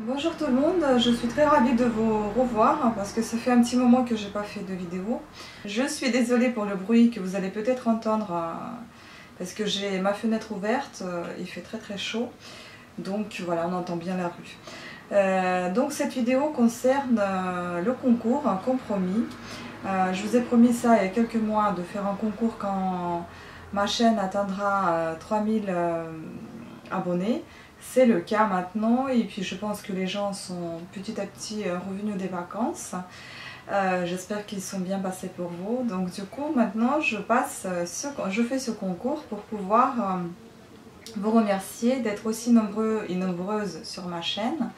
Bonjour tout le monde, je suis très ravie de vous revoir parce que ça fait un petit moment que j'ai pas fait de vidéo. Je suis désolée pour le bruit que vous allez peut-être entendre parce que j'ai ma fenêtre ouverte, il fait très chaud, donc voilà, on entend bien la rue. Donc cette vidéo concerne le concours, un compromis. Je vous ai promis ça il y a quelques mois de faire un concours quand ma chaîne atteindra 3000 abonnés. C'est le cas maintenant et puis je pense que les gens sont petit à petit revenus des vacances. J'espère qu'ils sont bien passés pour vous. Donc du coup maintenant je fais ce concours pour pouvoir vous remercier d'être aussi nombreux et nombreuses sur ma chaîne.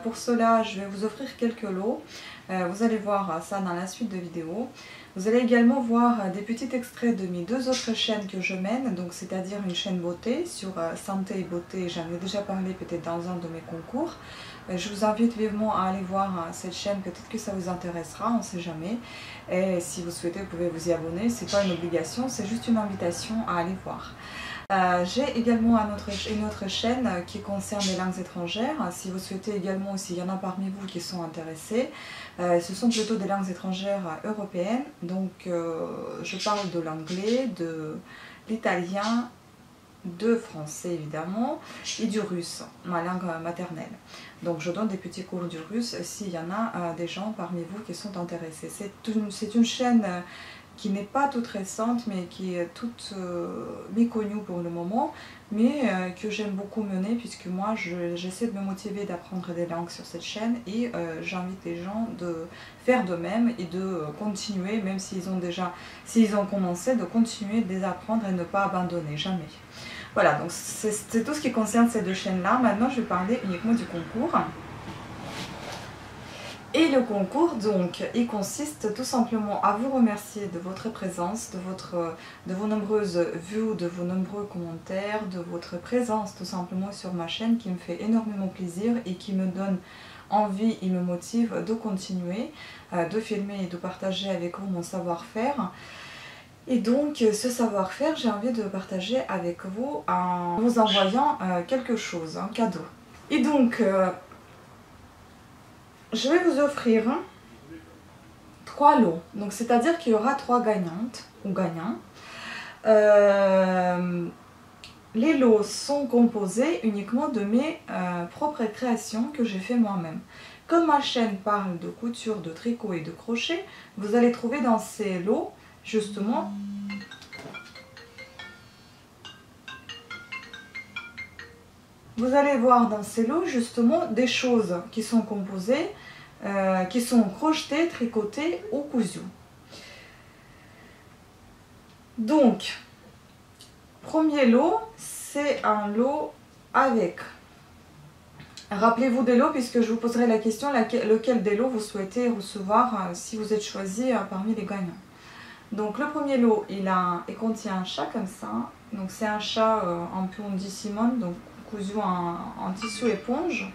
Pour cela, je vais vous offrir quelques lots. Vous allez voir ça dans la suite de vidéo. Vous allez également voir des petits extraits de mes deux autres chaînes que je mène, donc c'est-à-dire une chaîne beauté sur santé et beauté. J'en ai déjà parlé peut-être dans un de mes concours. Je vous invite vivement à aller voir cette chaîne, peut-être que ça vous intéressera, on ne sait jamais. Et si vous souhaitez, vous pouvez vous y abonner. C'est pas une obligation, c'est juste une invitation à aller voir. J'ai également une autre chaîne qui concerne les langues étrangères. Si vous souhaitez également, ou s'il y en a parmi vous qui sont intéressés, ce sont plutôt des langues étrangères européennes. Donc je parle de l'anglais, de l'italien, de français évidemment, et du russe, ma langue maternelle. Donc je donne des petits cours du russe s'il y en a des gens parmi vous qui sont intéressés. C'est une chaîne qui n'est pas toute récente, mais qui est toute méconnue pour le moment, mais que j'aime beaucoup mener, puisque moi j'essaie de me motiver d'apprendre des langues sur cette chaîne, et j'invite les gens de faire de même et de continuer, même s'ils ont commencé, de continuer de les apprendre et ne pas abandonner, jamais. Voilà, donc c'est tout ce qui concerne ces deux chaînes-là. Maintenant, je vais parler uniquement du concours. Et le concours, donc, il consiste tout simplement à vous remercier de votre présence, de vos nombreuses vues, de vos nombreux commentaires, de votre présence tout simplement sur ma chaîne qui me fait énormément plaisir et qui me donne envie et me motive de continuer, de filmer et de partager avec vous mon savoir-faire. Et donc, ce savoir-faire, j'ai envie de partager avec vous en vous envoyant quelque chose, un cadeau. Et donc, je vais vous offrir 3 lots. Donc, c'est-à-dire qu'il y aura 3 gagnantes ou gagnants. Les lots sont composés uniquement de mes propres créations que j'ai fait moi-même. Comme ma chaîne parle de couture, de tricot et de crochet, vous allez trouver dans ces lots, justement, vous allez voir dans ces lots, justement, des choses qui sont composées, qui sont crochetées, tricotées ou cousues. Donc, premier lot, c'est un lot avec. Rappelez-vous des lots puisque je vous poserai la question lequel des lots vous souhaitez recevoir si vous êtes choisi parmi les gagnants. Donc le premier lot, il contient un chat comme ça. Donc c'est un chat un peu en dissimone, donc cousu en tissu éponge.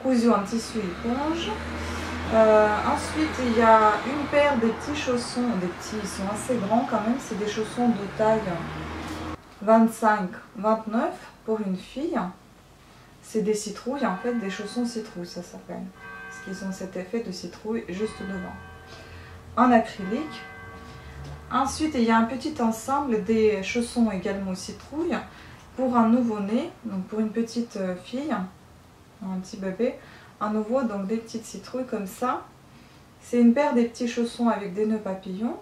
Cousu en tissu éponge. Ensuite, il y a une paire de petits chaussons, ils sont assez grands quand même, c'est des chaussons de taille 25-29 pour une fille. C'est des citrouilles, en fait, des chaussons citrouilles, ça s'appelle. Parce qu'ils ont cet effet de citrouille juste devant. En acrylique. Ensuite, il y a un petit ensemble des chaussons également citrouilles pour un nouveau-né, donc pour une petite fille, un petit bébé. À nouveau, donc des petites citrouilles comme ça. C'est une paire des petits chaussons avec des nœuds papillons,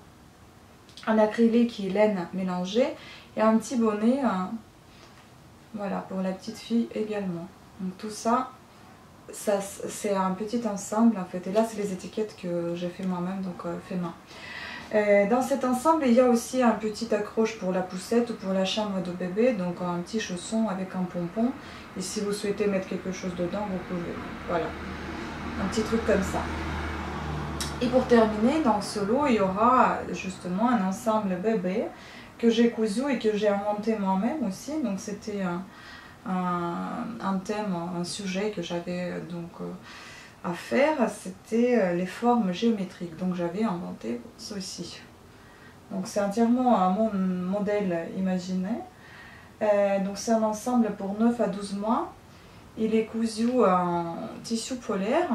en acrylique et laine mélangée, et un petit bonnet, voilà, pour la petite fille également. Donc tout ça, c'est un petit ensemble en fait. Et là, c'est les étiquettes que j'ai fait moi-même, donc fait main. Dans cet ensemble, il y a aussi un petit accroche pour la poussette ou pour la chambre de bébé, donc un petit chausson avec un pompon. Et si vous souhaitez mettre quelque chose dedans, vous pouvez. Voilà, un petit truc comme ça. Et pour terminer, dans ce lot, il y aura justement un ensemble bébé que j'ai cousu et que j'ai inventé moi-même aussi. Donc c'était un thème, un sujet que j'avais donc à faire, c'était les formes géométriques. Donc j'avais inventé ceci. Donc c'est entièrement un modèle imaginé. Donc c'est un ensemble pour 9 à 12 mois. Il est cousu en tissu polaire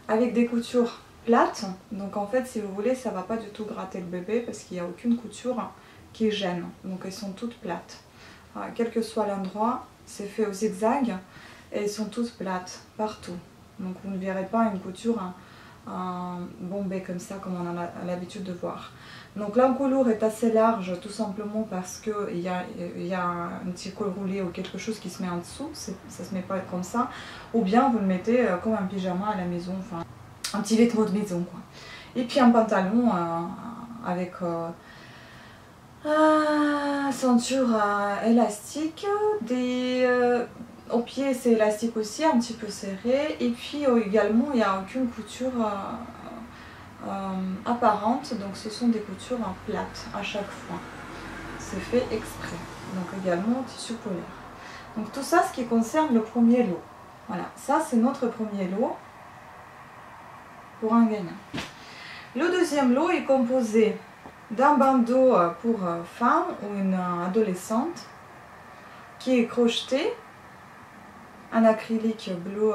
avec des coutures plates. Donc en fait, si vous voulez, ça ne va pas du tout gratter le bébé parce qu'il n'y a aucune couture qui gêne. Donc elles sont toutes plates. Quel que soit l'endroit, c'est fait au zigzag et elles sont toutes plates partout. Donc vous ne verrez pas une couture bombée comme ça, comme on a l'habitude de voir. Donc l'encolure est assez large tout simplement parce qu'il y a un petit col roulé ou quelque chose qui se met en dessous, ça ne se met pas comme ça, ou bien vous le mettez comme un pyjama à la maison, enfin un petit vêtement de maison quoi. Et puis un pantalon avec ceinture élastique, au pied c'est élastique aussi, un petit peu serré, et puis également il n'y a aucune couture apparente, donc ce sont des coutures plates à chaque fois, c'est fait exprès. Donc également tissu polaire. Donc tout ça, ce qui concerne le premier lot. Voilà, ça c'est notre premier lot pour un gagnant. Le deuxième lot est composé d'un bandeau pour femme ou une adolescente qui est crocheté en acrylique bleu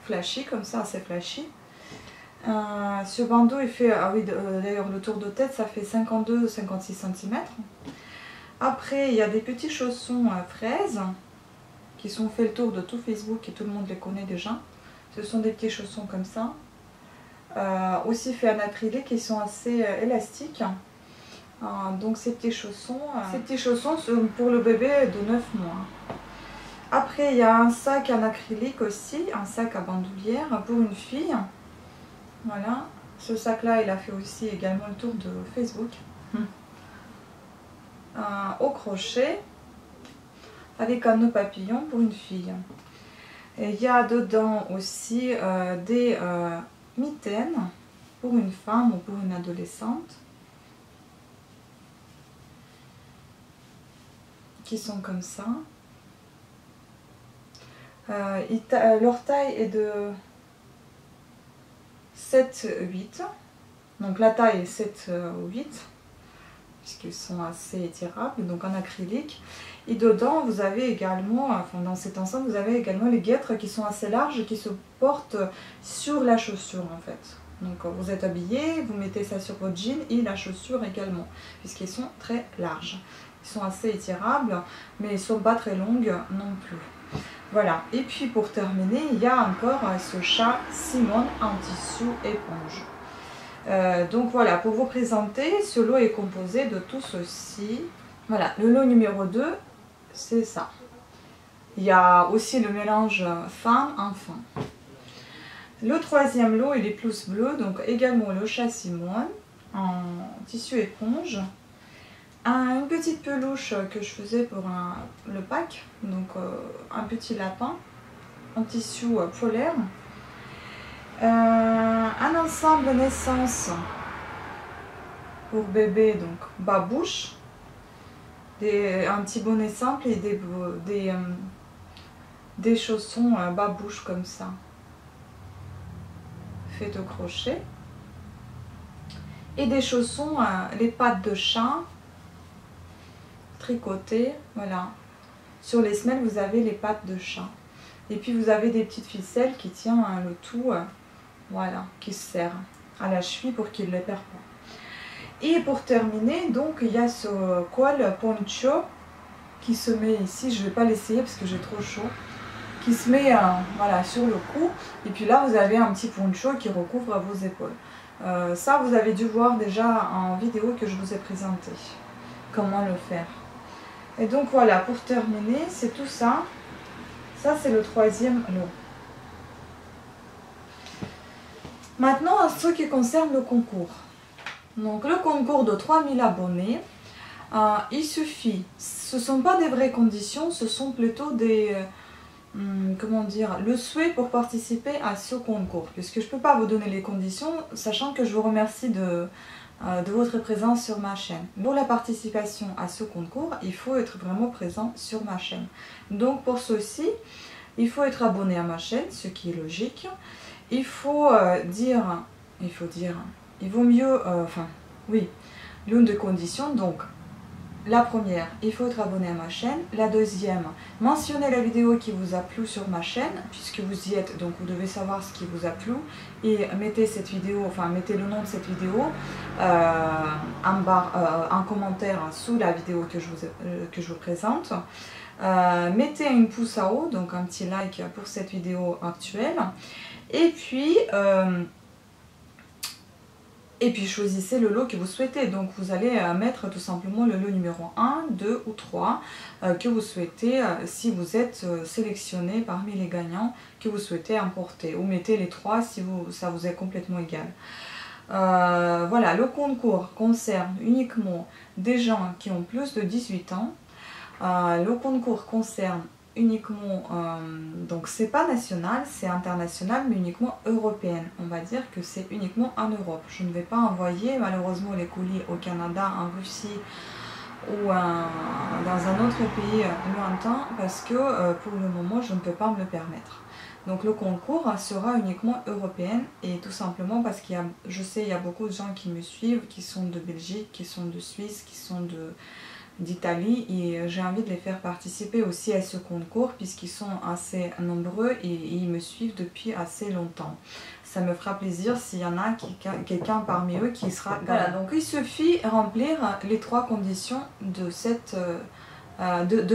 flashy, comme ça, assez flashy. Ce bandeau il fait, d'ailleurs le tour de tête ça fait 52-56 cm. Après il y a des petits chaussons fraises qui sont fait le tour de tout Facebook et tout le monde les connaît déjà. Ce sont des petits chaussons comme ça, aussi fait en acrylique, ils sont assez élastiques. Donc ces petits chaussons sont pour le bébé de 9 mois. Après il y a un sac en acrylique aussi, un sac à bandoulière pour une fille. Voilà, ce sac là il a fait aussi également le tour de Facebook. Au crochet avec un nœud papillon pour une fille. Et il y a dedans aussi des mitaines pour une femme ou pour une adolescente qui sont comme ça. Leur taille est de 7-8, donc la taille est 7 ou 8 puisqu'ils sont assez étirables, donc en acrylique. Et dedans vous avez également, enfin dans cet ensemble vous avez également les guêtres qui sont assez larges et qui se portent sur la chaussure en fait. Donc vous êtes habillé, vous mettez ça sur votre jean et la chaussure également, puisqu'ils sont très larges. Ils sont assez étirables, mais ils ne sont pas très longues non plus. Voilà, et puis pour terminer, il y a encore ce chat Simone en tissu éponge. Donc voilà, pour vous présenter, ce lot est composé de tout ceci. Voilà, le lot numéro 2, c'est ça. Il y a aussi le mélange femme-enfant. Le troisième lot, il est plus bleu, donc également le chat Simone en tissu éponge. Une petite peluche que je faisais pour le pack, donc un petit lapin en tissu polaire. Un ensemble naissance pour bébé, donc bas-bouche, un petit bonnet simple et des chaussons bas-bouche comme ça, fait au crochet, et des chaussons, les pattes de chat tricotées, voilà. Sur les semelles vous avez les pattes de chat, et puis vous avez des petites ficelles qui tiennent le tout, voilà, qui se serrent à la cheville pour qu'il ne les perd pas. Et pour terminer, donc il y a ce col poncho qui se met ici, je ne vais pas l'essayer parce que j'ai trop chaud, qui se met voilà, sur le cou, et puis là vous avez un petit poncho qui recouvre vos épaules. Ça vous avez dû voir déjà en vidéo que je vous ai présenté comment le faire. Et donc voilà, pour terminer, c'est tout ça. Ça c'est le troisième lot. Maintenant, en ce qui concerne le concours. Donc le concours de 3000 abonnés, il suffit, ce ne sont pas des vraies conditions, ce sont plutôt des, comment dire, le souhait pour participer à ce concours. Puisque je ne peux pas vous donner les conditions, sachant que je vous remercie de votre présence sur ma chaîne. Pour la participation à ce concours, il faut être vraiment présent sur ma chaîne. Donc pour ceci, il faut être abonné à ma chaîne, ce qui est logique. Il faut il vaut mieux, enfin oui, l'une des conditions, donc la première, il faut être abonné à ma chaîne. La deuxième, mentionnez la vidéo qui vous a plu sur ma chaîne, puisque vous y êtes, donc vous devez savoir ce qui vous a plu. Et mettez cette vidéo, enfin mettez le nom de cette vidéo en commentaire sous la vidéo que je vous présente. Mettez une pouce à haut, donc un petit like pour cette vidéo actuelle. Et puis choisissez le lot que vous souhaitez. Donc vous allez mettre tout simplement le lot numéro 1, 2 ou 3 que vous souhaitez si vous êtes sélectionné parmi les gagnants que vous souhaitez importer. Ou mettez les 3 si ça vous est complètement égal. Voilà, le concours concerne uniquement des gens qui ont plus de 18 ans. Le concours concerne uniquement, donc c'est pas national, c'est international, mais uniquement européenne. On va dire que c'est uniquement en Europe. Je ne vais pas envoyer malheureusement les colis au Canada, en Russie ou dans un autre pays lointain parce que pour le moment je ne peux pas me le permettre. Donc le concours sera uniquement européen et tout simplement parce qu'il y a, je sais, il y a beaucoup de gens qui me suivent, qui sont de Belgique, qui sont de Suisse, qui sont d'Italie et j'ai envie de les faire participer aussi à ce concours puisqu'ils sont assez nombreux et ils me suivent depuis assez longtemps. Ça me fera plaisir s'il y en a quelqu'un parmi eux qui sera gagnant. Voilà, donc il suffit de remplir les 3 conditions de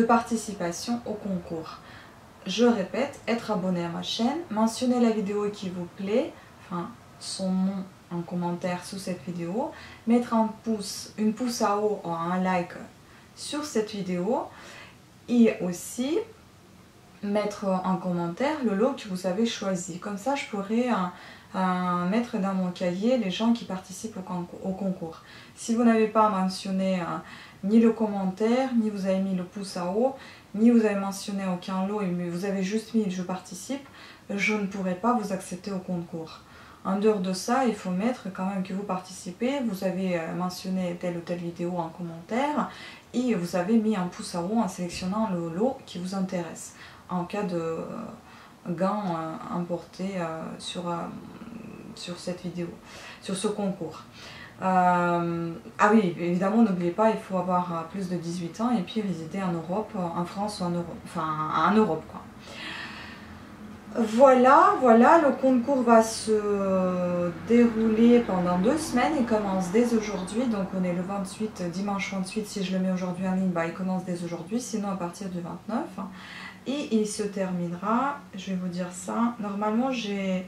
participation au concours. Je répète, être abonné à ma chaîne, mentionner la vidéo qui vous plaît, enfin son nom en commentaire sous cette vidéo, mettre une pouce à haut ou un like sur cette vidéo et aussi mettre en commentaire le lot que vous avez choisi. Comme ça, je pourrais mettre dans mon cahier les gens qui participent au concours. Si vous n'avez pas mentionné ni le commentaire, ni vous avez mis le pouce à haut, ni vous avez mentionné aucun lot, mais vous avez juste mis « je participe », je ne pourrai pas vous accepter au concours. En dehors de ça, il faut mettre quand même que vous participez, vous avez mentionné telle ou telle vidéo en commentaire et vous avez mis un pouce à haut en sélectionnant le lot qui vous intéresse en cas de gain importé sur cette vidéo, sur ce concours. Ah oui, évidemment, n'oubliez pas, il faut avoir plus de 18 ans et puis résider en Europe, en France ou en Europe, enfin en Europe quoi. Voilà, le concours va se dérouler pendant 2 semaines, il commence dès aujourd'hui, donc on est le 28, dimanche 28, si je le mets aujourd'hui en ligne, bah, il commence dès aujourd'hui, sinon à partir du 29, et il se terminera, je vais vous dire ça, normalement j'ai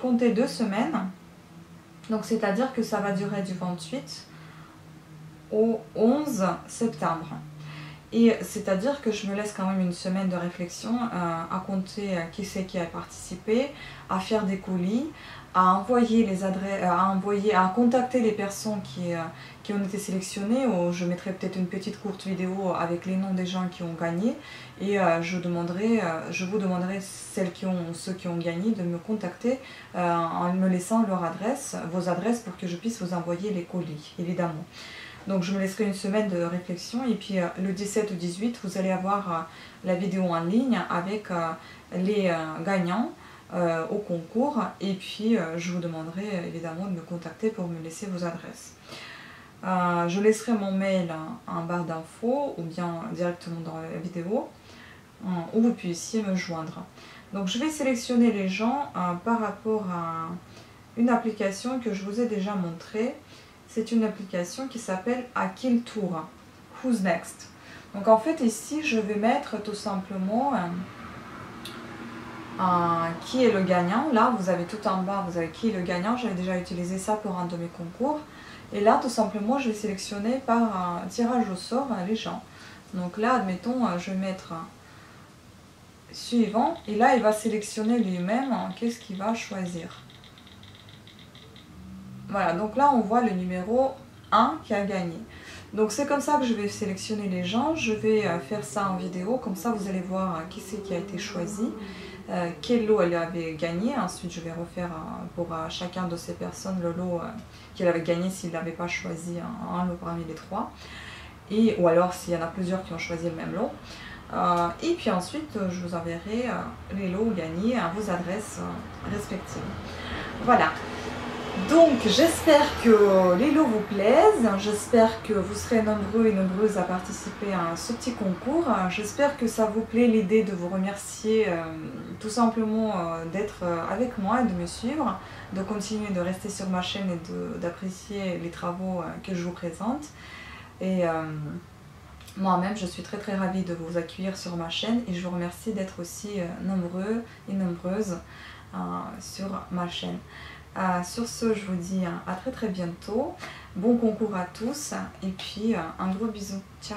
compté 2 semaines, donc c'est-à-dire que ça va durer du 28 au 11 septembre. Et c'est-à-dire que je me laisse quand même une semaine de réflexion à compter qui c'est qui a participé, à faire des colis, à envoyer les adresses, à contacter les personnes qui ont été sélectionnées. Ou je mettrai peut-être une petite courte vidéo avec les noms des gens qui ont gagné et je vous demanderai ceux qui ont gagné de me contacter en me laissant vos adresses pour que je puisse vous envoyer les colis, évidemment. Donc je me laisserai une semaine de réflexion et puis le 17 ou 18, vous allez avoir la vidéo en ligne avec les gagnants au concours et puis je vous demanderai évidemment de me contacter pour me laisser vos adresses. Je laisserai mon mail en barre d'infos ou bien directement dans la vidéo où vous puissiez me joindre. Donc je vais sélectionner les gens par rapport à une application que je vous ai déjà montrée. C'est une application qui s'appelle Akiltour, Who's Next. Donc en fait ici je vais mettre tout simplement qui est le gagnant. Là vous avez tout en bas, vous avez qui est le gagnant. J'avais déjà utilisé ça pour un de mes concours. Et là tout simplement je vais sélectionner par un tirage au sort les gens. Donc là admettons je vais mettre suivant et là il va sélectionner lui-même qu'est-ce qu'il va choisir. Voilà, donc là on voit le numéro 1 qui a gagné. Donc c'est comme ça que je vais sélectionner les gens. Je vais faire ça en vidéo, comme ça vous allez voir qui c'est qui a été choisi, quel lot elle avait gagné. Ensuite je vais refaire pour chacun de ces personnes le lot qu'elle avait gagné s'il n'avait pas choisi un lot parmi les 3. Ou alors s'il y en a plusieurs qui ont choisi le même lot. Et puis ensuite je vous enverrai les lots gagnés à vos adresses respectives. Voilà. Donc j'espère que les lots vous plaisent, j'espère que vous serez nombreux et nombreuses à participer à ce petit concours. J'espère que ça vous plaît l'idée de vous remercier tout simplement d'être avec moi et de me suivre, de continuer de rester sur ma chaîne et d'apprécier les travaux que je vous présente. Et moi-même je suis très ravie de vous accueillir sur ma chaîne et je vous remercie d'être aussi nombreux et nombreuses sur ma chaîne. Sur ce, je vous dis à très bientôt, bon concours à tous et puis un gros bisou, ciao.